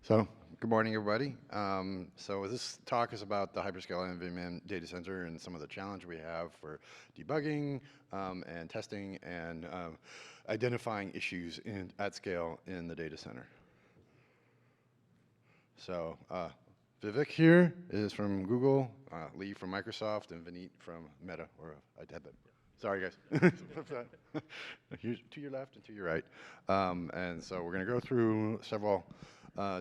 So, good morning, everybody. So this talk is about the Hyperscale NVMe data center and some of the challenge we have for debugging and testing and identifying issues at scale in the data center. So, Vivek here is from Google, Lee from Microsoft, and Vineet from Meta. Or I did that. Sorry, guys. To your left and to your right. And so we're going to go through several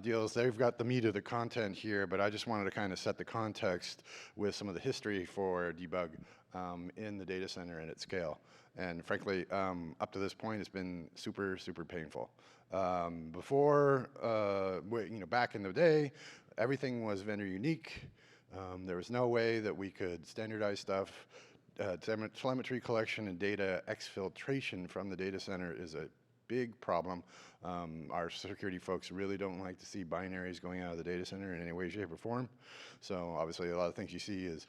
deals. They've got the meat of the content here, but I just wanted to kind of set the context with some of the history for debug in the data center and at scale. And frankly, up to this point, it's been super, super painful. Before, back in the day, everything was vendor unique. There was no way that we could standardize stuff. Telemetry collection and data exfiltration from the data center is a big problem. Our security folks really don't like to see binaries going out of the data center in any way, shape, or form. So obviously a lot of things you see is,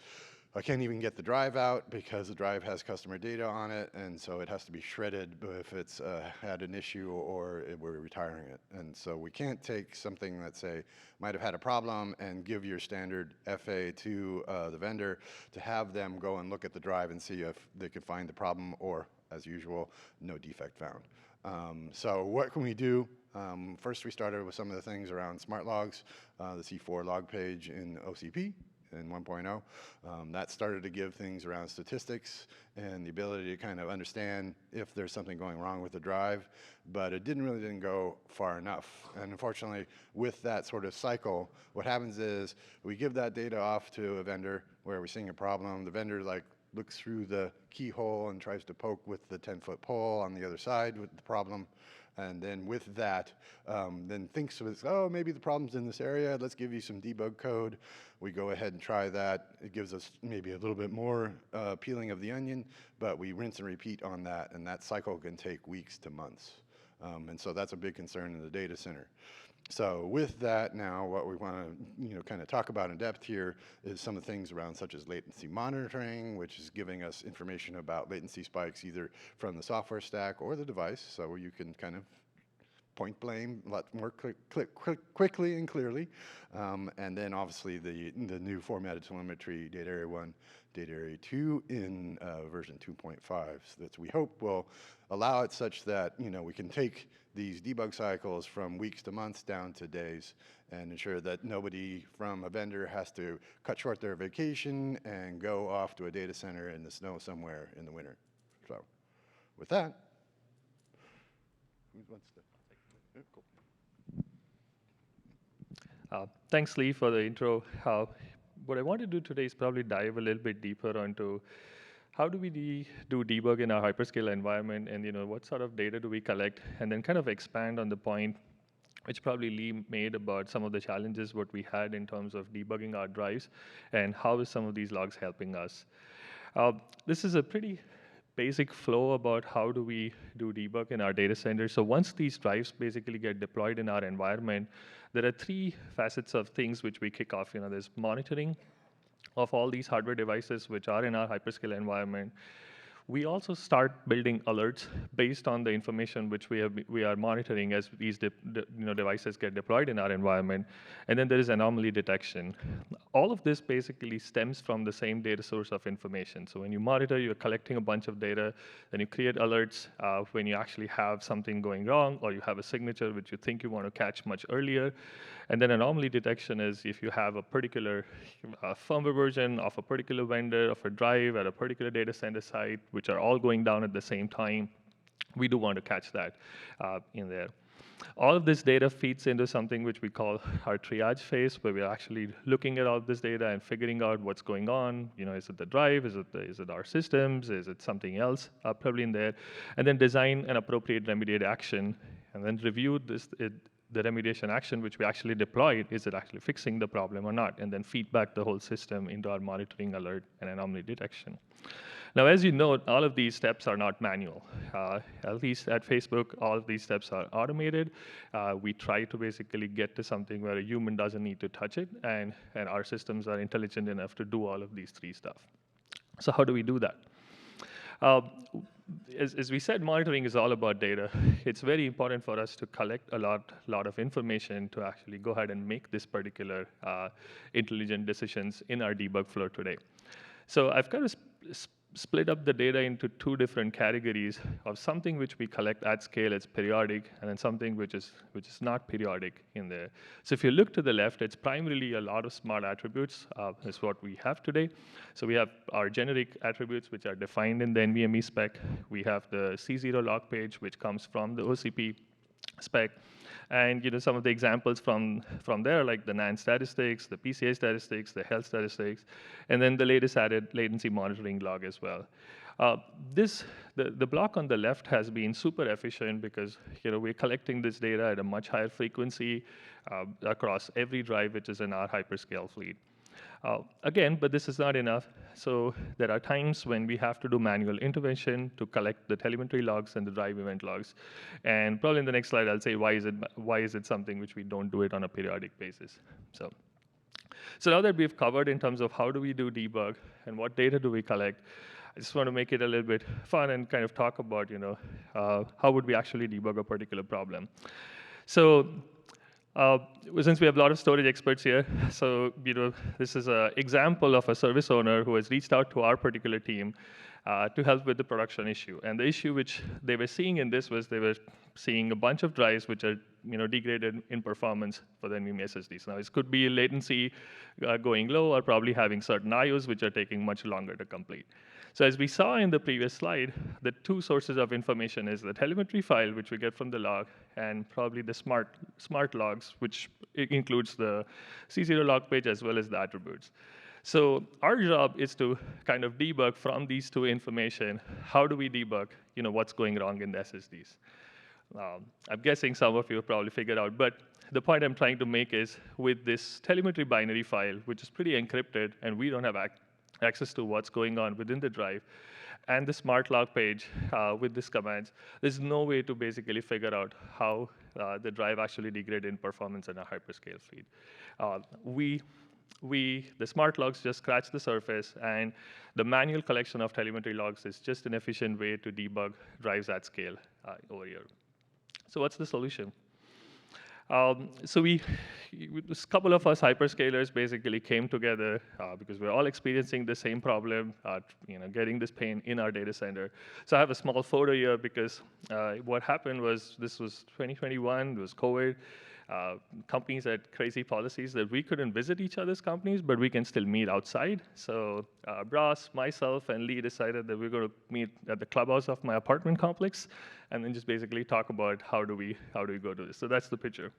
I can't even get the drive out because the drive has customer data on it, and so it has to be shredded if it's had an issue or we're retiring it. And so we can't take something that, say, might have had a problem and give your standard FA to the vendor to have them go and look at the drive and see if they could find the problem or, as usual, no defect found. So what can we do? First, we started with some of the things around smart logs, the C4 log page in OCP. In 1.0. That started to give things around statistics and the ability to kind of understand if there's something going wrong with the drive, but it didn't go far enough. And unfortunately, with that sort of cycle, what happens is we give that data off to a vendor where we're seeing a problem. The vendor looks through the keyhole and tries to poke with the 10-foot pole on the other side with the problem. And then with that, then thinks of it, oh, maybe the problem's in this area. Let's give you some debug code. We go ahead and try that. It gives us maybe a little bit more peeling of the onion, but we rinse and repeat on that, and that cycle can take weeks to months. And so that's a big concern in the data center. So with that now, what we want to kind of talk about in depth here is some of the things around such as latency monitoring, which is giving us information about latency spikes either from the software stack or the device, so you can kind of point blame a lot more quickly and clearly. And then obviously the new formatted telemetry, data area 1, data area 2 in version 2.5. So that we hope will allow it such that we can take these debug cycles from weeks to months down to days and ensure that nobody from a vendor has to cut short their vacation and go off to a data center in the snow somewhere in the winter. So with that, who wants to? Yeah, cool. Thanks, Lee, for the intro. What I want to do today is probably dive a little bit deeper onto how do we do debug in our hyperscale environment, and what sort of data do we collect, and then kind of expand on the point which probably Lee made about some of the challenges what we had in terms of debugging our drives, and how is some of these logs helping us. This is a pretty basic flow about how do we do debug in our data center. So once these drives basically get deployed in our environment, there are three facets of things which we kick off. There's monitoring of all these hardware devices which are in our hyperscale environment. We also start building alerts based on the information which we are monitoring as these devices get deployed in our environment. And then there is anomaly detection. All of this basically stems from the same data source of information. So when you monitor, you're collecting a bunch of data, then you create alerts when you actually have something going wrong, or you have a signature which you think you want to catch much earlier. And then anomaly detection is if you have a particular firmware version of a particular vendor, of a drive at a particular data center site, which are all going down at the same time, we do want to catch that in there. All of this data feeds into something which we call our triage phase, where we're actually looking at all of this data and figuring out what's going on. Is it the drive? Is it our systems? Is it something else probably in there? And then design an appropriate remediate action, and then review the remediation action which we actually deployed. Is it actually fixing the problem or not? And then feedback the whole system into our monitoring, alert, and anomaly detection. Now, as you know, all of these steps are not manual. At least at Facebook, all of these steps are automated. We try to basically get to something where a human doesn't need to touch it, and our systems are intelligent enough to do all of these three stuff. So how do we do that? as we said, monitoring is all about data. It's very important for us to collect a lot of information to actually go ahead and make this particular intelligent decisions in our debug flow today. So I've kind of split up the data into two different categories of something which we collect at scale, it's periodic, and then something which is not periodic in there. So if you look to the left, it's primarily a lot of smart attributes is what we have today. So we have our generic attributes which are defined in the NVMe spec. We have the C0 log page which comes from the OCP spec. And some of the examples from there, like the NAND statistics, the PCA statistics, the health statistics, and then the latest added latency monitoring log as well. The block on the left has been super efficient because we're collecting this data at a much higher frequency across every drive which is in our hyperscale fleet. Again, but this is not enough. So there are times when we have to do manual intervention to collect the telemetry logs and the drive event logs. And probably in the next slide, I'll say why is it something which we don't do it on a periodic basis. So now that we've covered in terms of how do we do debug and what data do we collect, I just want to make it a little bit fun and kind of talk about how would we actually debug a particular problem. So since we have a lot of storage experts here, so this is an example of a service owner who has reached out to our particular team to help with the production issue. And the issue which they were seeing in this was they were seeing a bunch of drives which are degraded in performance for the NVMe SSDs. Now, this could be latency going low or probably having certain IOs which are taking much longer to complete. So as we saw in the previous slide, the two sources of information is the telemetry file, which we get from the log, and probably the smart logs, which includes the C0 log page as well as the attributes. So our job is to kind of debug from these two information. How do we debug what's going wrong in the SSDs? I'm guessing some of you have probably figured out, but the point I'm trying to make is with this telemetry binary file, which is pretty encrypted, and we don't have access to what's going on within the drive, and the smart log page with these commands, there's no way to basically figure out how the drive actually degraded in performance in a hyperscale fleet. The smart logs just scratch the surface, and the manual collection of telemetry logs is just an efficient way to debug drives at scale over here. So what's the solution? So a couple of us hyperscalers basically came together because we're all experiencing the same problem, getting this pain in our data center. So I have a small photo here because what happened was this was 2021, it was COVID. Companies had crazy policies that we couldn't visit each other's companies, but we can still meet outside. So Bras, myself, and Lee decided that we're going to meet at the clubhouse of my apartment complex, and then just basically talk about how do we go to this. So that's the picture.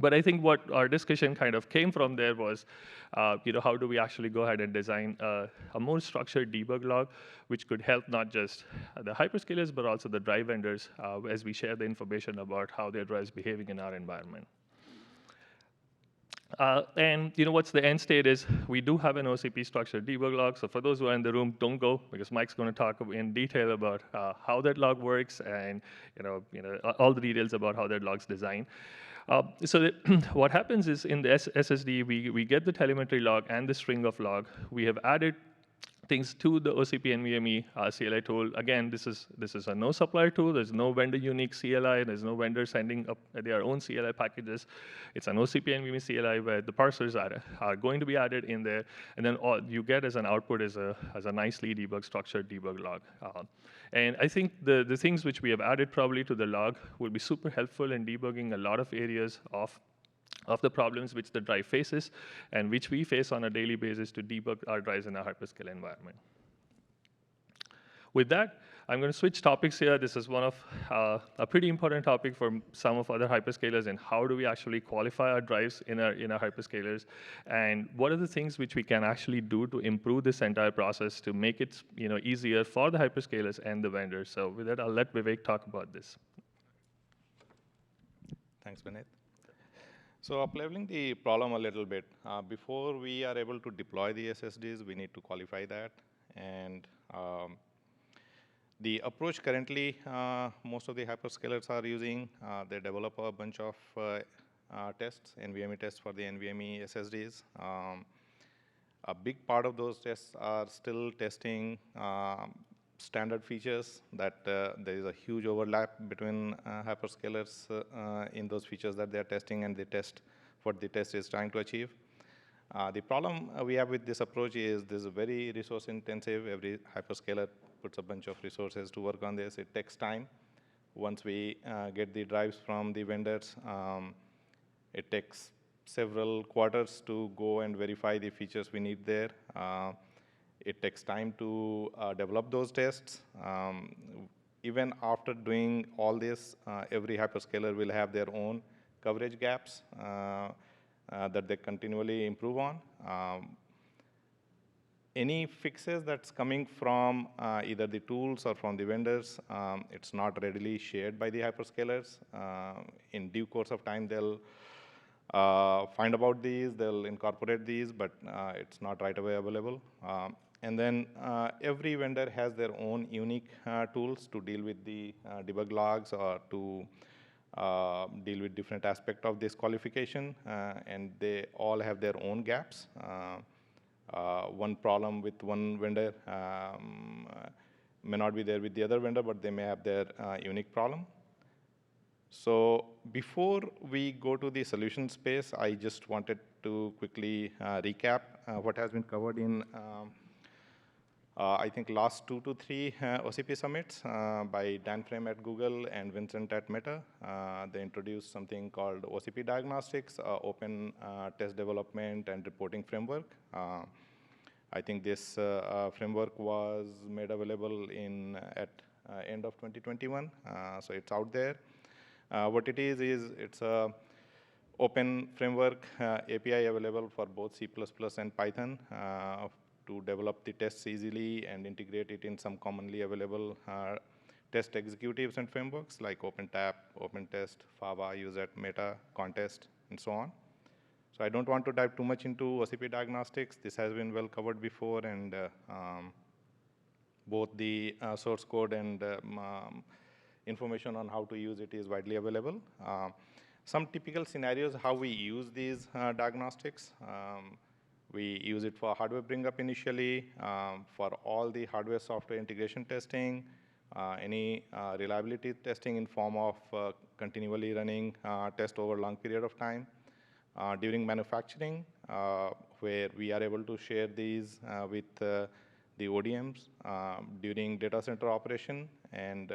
But I think what our discussion kind of came from there was, how do we actually go ahead and design a more structured debug log, which could help not just the hyperscalers, but also the drive vendors as we share the information about how their drives behaving in our environment. And what's the end state is we do have an OCP structured debug log. So for those who are in the room, don't go because Mike's going to talk in detail about how that log works and all the details about how that log's designed. So what happens is in the SSD, we get the telemetry log and the string of log. We have added things to the OCP NVMe CLI tool. Again, this is a no supplier tool. There's no vendor unique CLI. There's no vendor sending up their own CLI packages. It's an OCP NVMe CLI where the parsers are going to be added in there, and then all you get as an output is a nicely debugged structured debug log. And I think the things which we have added probably to the log will be super helpful in debugging a lot of areas of the problems which the drive faces and which we face on a daily basis to debug our drives in a hyperscale environment. With that, I'm going to switch topics here. This is one of a pretty important topic for some of other hyperscalers, and how do we actually qualify our drives in our hyperscalers, and what are the things which we can actually do to improve this entire process to make it easier for the hyperscalers and the vendors. So with that, I'll let Vivek talk about this. Thanks, Vineet. So up-leveling the problem a little bit. Before we are able to deploy the SSDs, we need to qualify that. And the approach currently most of the hyperscalers are using, they develop a bunch of tests, NVMe tests for the NVMe SSDs. A big part of those tests are still testing standard features that there is a huge overlap between hyperscalers in those features that they're testing and they test what the test is trying to achieve. The problem we have with this approach is this is very resource intensive. Every hyperscaler puts a bunch of resources to work on this. It takes time. Once we get the drives from the vendors, it takes several quarters to go and verify the features we need there. It takes time to develop those tests. Even after doing all this, every hyperscaler will have their own coverage gaps that they continually improve on. Any fixes that's coming from either the tools or from the vendors, it's not readily shared by the hyperscalers. In due course of time, they'll find about these, they'll incorporate these, but it's not right away available. And then every vendor has their own unique tools to deal with the debug logs or to deal with different aspects of this qualification, and they all have their own gaps. One problem with one vendor may not be there with the other vendor, but they may have their unique problem. So before we go to the solution space, I just wanted to quickly recap what has been covered in I think last 2 to 3 OCP summits by Dan Frame at Google and Vincent at Meta. They introduced something called OCP Diagnostics, open test development and reporting framework. I think this framework was made available at end of 2021, so it's out there. What it is it's a open framework API available for both C++ and Python to develop the tests easily and integrate it in some commonly available test executives and frameworks like OpenTap, OpenTest, Fava, UseT, Meta, Contest, and so on. So I don't want to dive too much into OCP diagnostics. This has been well covered before, and both the source code and information on how to use it is widely available. Some typical scenarios how we use these diagnostics. We use it for hardware bring-up initially, for all the hardware-software integration testing, any reliability testing in form of continually running test over a long period of time. During manufacturing, where we are able to share these with the ODMs, during data center operation, and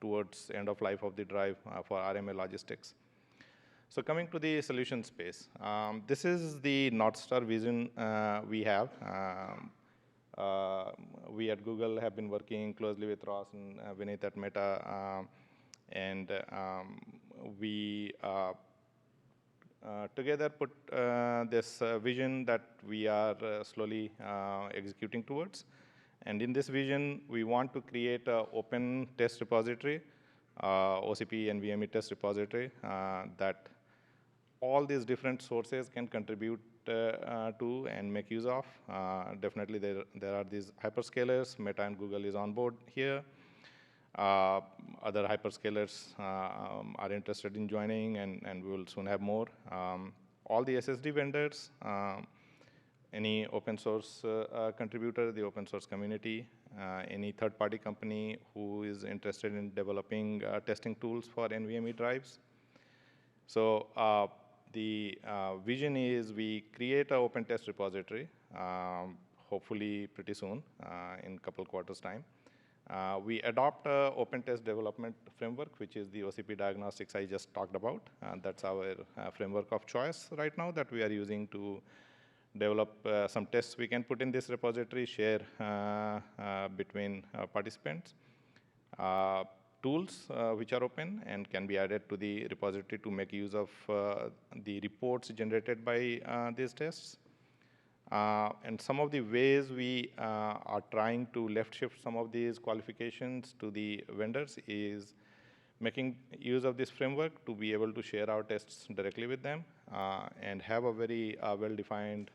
towards end of life of the drive for RMA logistics. So coming to the solution space, this is the North Star vision we have. We at Google have been working closely with Ross and Vineet at Meta, and we together put this vision that we are slowly executing towards. And in this vision, we want to create an open test repository, OCP NVMe test repository that all these different sources can contribute to and make use of. Definitely there are these hyperscalers. Meta and Google is on board here. Other hyperscalers are interested in joining, and we will soon have more. All the SSD vendors, any open source contributor, the open source community, any third-party company who is interested in developing testing tools for NVMe drives. So the vision is we create an open test repository, hopefully pretty soon, in a couple quarters' time. We adopt an open test development framework, which is the OCP diagnostics I just talked about. That's our framework of choice right now that we are using to develop some tests we can put in this repository, share between participants. Tools which are open and can be added to the repository to make use of the reports generated by these tests. And some of the ways we are trying to left shift some of these qualifications to the vendors is making use of this framework to be able to share our tests directly with them and have a very well-defined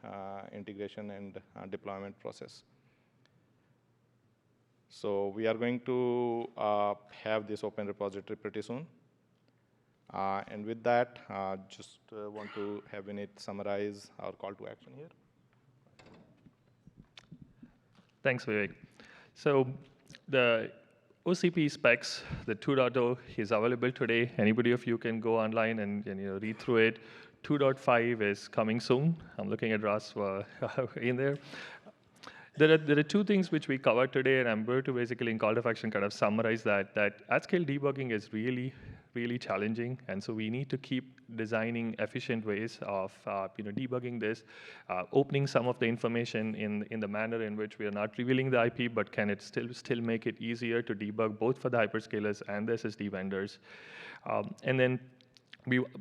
integration and deployment process. So we are going to have this open repository pretty soon. And with that, just want to have Vineet summarize our call to action here. Thanks, Vivek. So The OCP specs, the 2.0 is available today. Anybody of you can go online and read through it. 2.5 is coming soon. I'm looking at Russ in there. There are two things which we covered today, and I'm going to basically in call to action kind of summarize that at-scale debugging is really, really challenging, and so we need to keep designing efficient ways of debugging this, opening some of the information in the manner in which we are not revealing the IP, but can it still make it easier to debug both for the hyperscalers and the SSD vendors. And then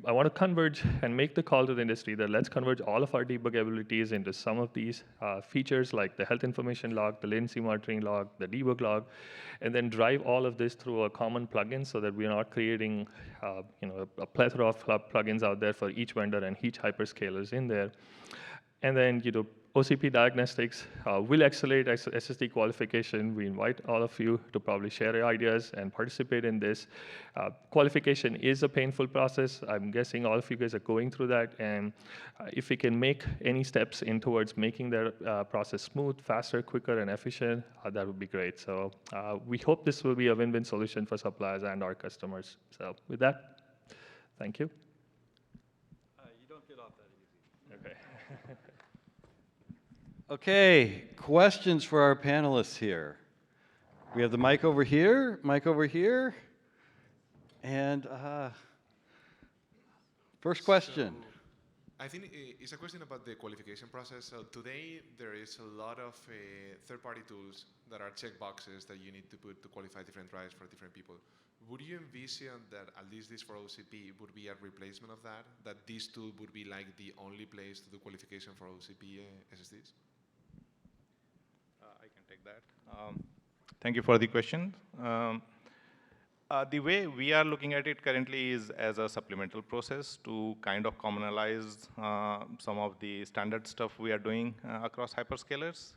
I want to converge and make the call to the industry that let's converge all of our debug abilities into some of these features like the health information log, the latency monitoring log, the debug log, and then drive all of this through a common plugin so that we're not creating a plethora of plugins out there for each vendor and each hyperscalers in there. And then OCP diagnostics will accelerate SSD qualification. We invite all of you to probably share your ideas and participate in this. Qualification is a painful process. I'm guessing all of you guys are going through that. And if we can make any steps in towards making that process smooth, faster, quicker, and efficient, that would be great. So we hope this will be a win-win solution for suppliers and our customers. So with that, thank you. You don't get off that easy. Okay. Okay, questions for our panelists here. We have the mic over here, and first question. So, I think it's a question about the qualification process. So today there is a lot of third-party tools that are checkboxes that you need to put to qualify different drives for different people. Would you envision that at least this for OCP would be a replacement of that? That this tool would be like the only place to do qualification for OCP SSDs? I can take that. Thank you for the question. The way we are looking at it currently is as a supplemental process to kind of commonalize some of the standard stuff we are doing across hyperscalers.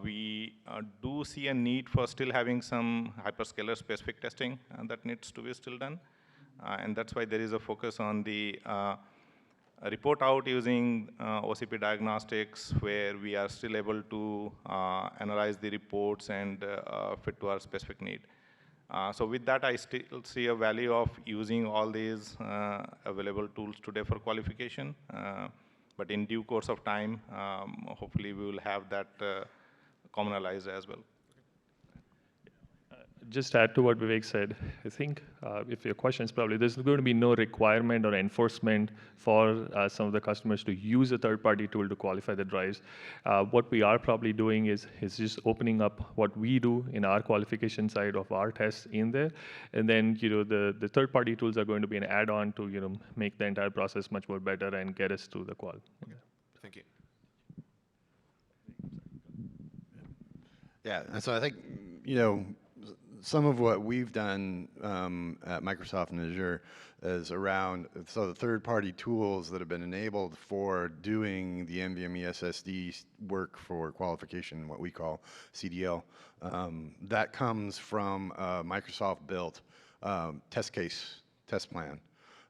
We do see a need for still having some hyperscaler specific testing that needs to be still done. And that's why there is a focus on the report out using OCP diagnostics, where we are still able to analyze the reports and fit to our specific need. So with that, I still see a value of using all these available tools today for qualification. But in due course of time, hopefully we will have that commonalized as well. Just to add to what Vivek said, I think if your question is probably, there's going to be no requirement or enforcement for some of the customers to use a third-party tool to qualify the drives. What we are probably doing is just opening up what we do in our qualification side of our tests in there, and then the third-party tools are going to be an add-on to make the entire process much more better and get us to the qual. Okay. Thank you. Yeah, and so I think some of what we've done at Microsoft and Azure is around, so the third-party tools that have been enabled for doing the NVMe SSD work for qualification, what we call CDL, that comes from a Microsoft-built test plan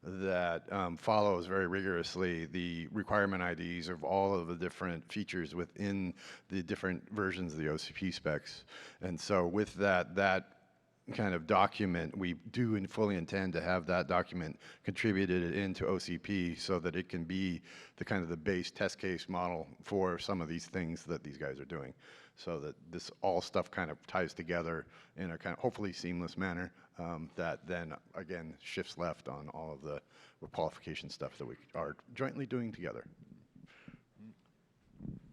that follows very rigorously the requirement IDs of all of the different features within the different versions of the OCP specs. And so with that kind of document, we do fully intend to have that document contributed into OCP so that it can be the kind of the base test case model for some of these things that these guys are doing, so that this all stuff kind of ties together in a kind of hopefully seamless manner that then again shifts left on all of the qualification stuff that we are jointly doing together.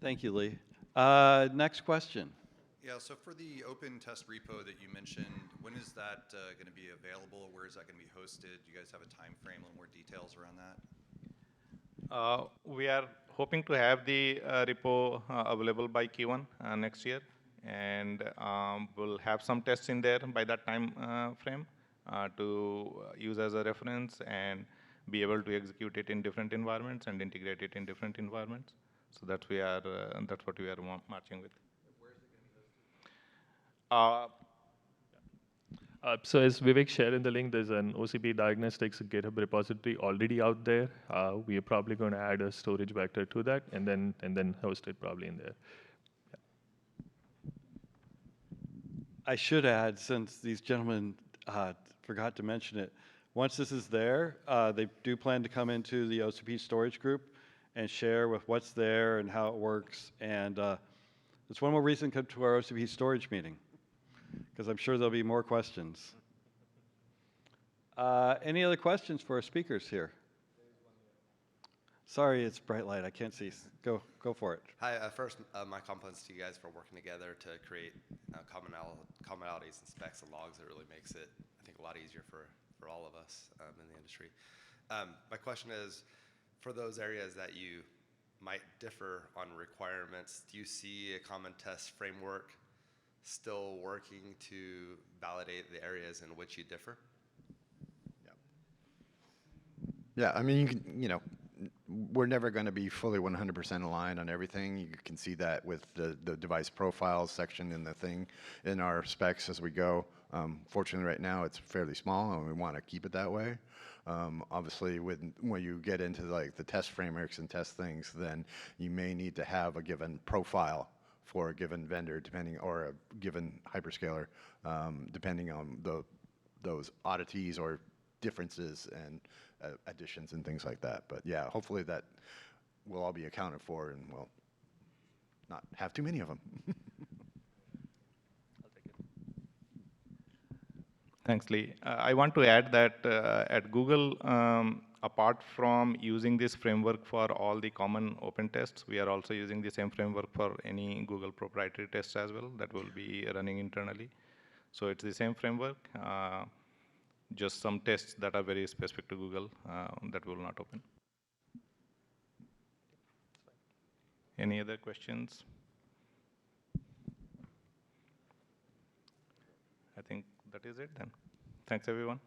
Thank you, Lee. Next question. Yeah, so for the open test repo that you mentioned, when is that going to be available? Where is that going to be hosted? Do you guys have a time frame and more details around that? We are hoping to have the repo available by Q1 next year, and we'll have some tests in there by that time frame to use as a reference and be able to execute it in different environments and integrate it in different environments. So that's what we are marching with. So as Vivek shared in the link, there's an OCP diagnostics GitHub repository already out there. We are probably going to add a storage vector to that and then host it probably in there. I should add, since these gentlemen forgot to mention it, once this is there, they do plan to come into the OCP storage group and share with what's there and how it works. And it's one more reason to come to our OCP storage meeting, because I'm sure there'll be more questions. Any other questions for our speakers here? Sorry, it's bright light. I can't see. Go for it. Hi. First, my compliments to you guys for working together to create commonalities and specs and logs. It really makes it, I think, a lot easier for all of us in the industry. My question is, for those areas that you might differ on requirements, do you see a common test framework still working to validate the areas in which you differ? Yeah, I mean, you know, we're never going to be fully 100% aligned on everything. You can see that with the device profiles section in the thing in our specs as we go. Fortunately, right now it's fairly small, and we want to keep it that way. Obviously, when you get into like the test frameworks and test things, then you may need to have a given profile for a given vendor, depending, or a given hyperscaler, depending on those oddities or differences and additions and things like that. But yeah, hopefully that will all be accounted for, and we'll not have too many of them. Thanks, Lee. I want to add that at Google, apart from using this framework for all the common open tests, we are also using the same framework for any Google proprietary tests as well that will be running internally. So it's the same framework, just some tests that are very specific to Google that will not open. Any other questions? I think that is it then. Thanks, everyone.